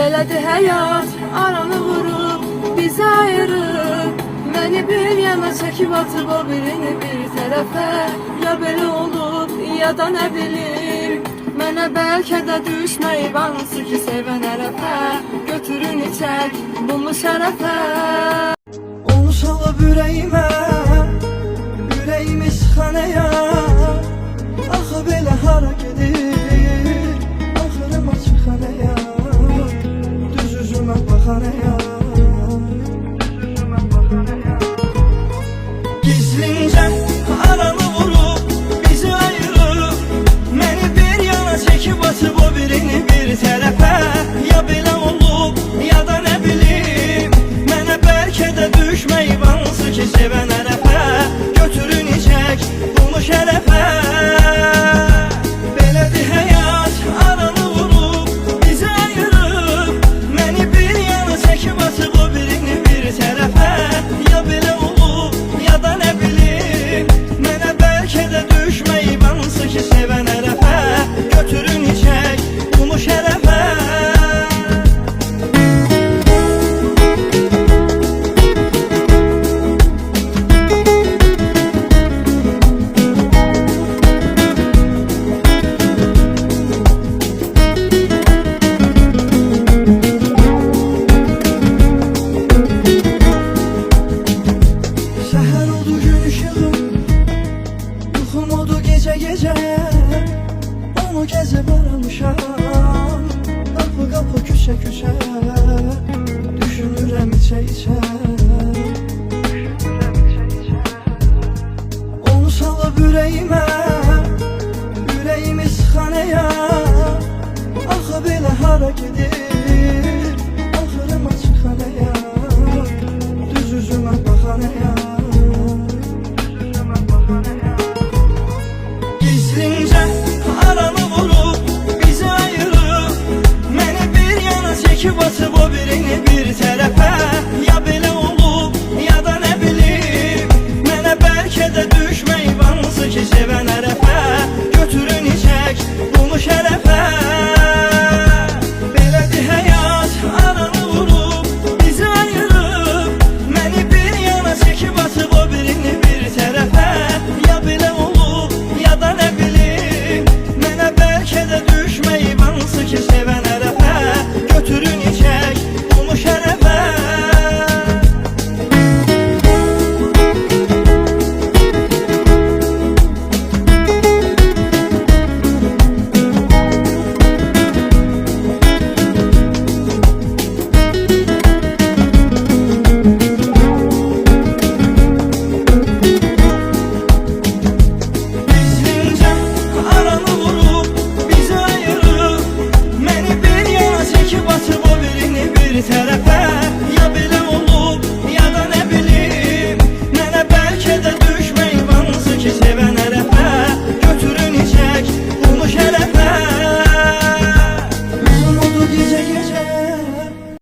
Belədir həyat, aranı vurub, bizi ayırıb. Məni bir yana çəkib atıb, o birini bir tərəfə. Ya belə olub, ya da nə bilim. Mənə bəlkə də düşməyib, hansı ki sevən ərəfə. Götürün içək, bunu şərəfə. Onu salıb ürəyimə, ürəyimi sıxanəyə. Axı belə hara gedir, axırım açıq xanəyə. Düz üzümə baxanəyə, gizlincə aranı vurub, bizi ayırıb. Məni bir yana çəkib atıb, o birini bir tərəfə. Ya belə olub, ya da nə bilim. Mənə bəlkə də düşməyib, hansı ki sevən ərəfə. Götürün içək, bunu şərəfə. Belədir həyat, aranı vurub, bizi ayırıb. Məni bir yana çəkib atıb, o birini bir tərəfə. Ya belə olub, ya da nə bilim. Mənə bəlkə də düşməyib, hansı ki sevən ərəfə. Götürün içək, bunu şərəfə. Səhər oldu gün işığım, yuxum oldu gecə gecə. Onu gəzib aramışam, qapı qapı küçə küçə. Düşünürəm içə içə, onu salıb ürəyimə, ürəyimi sıxanəyə. Axı belə hara gedir,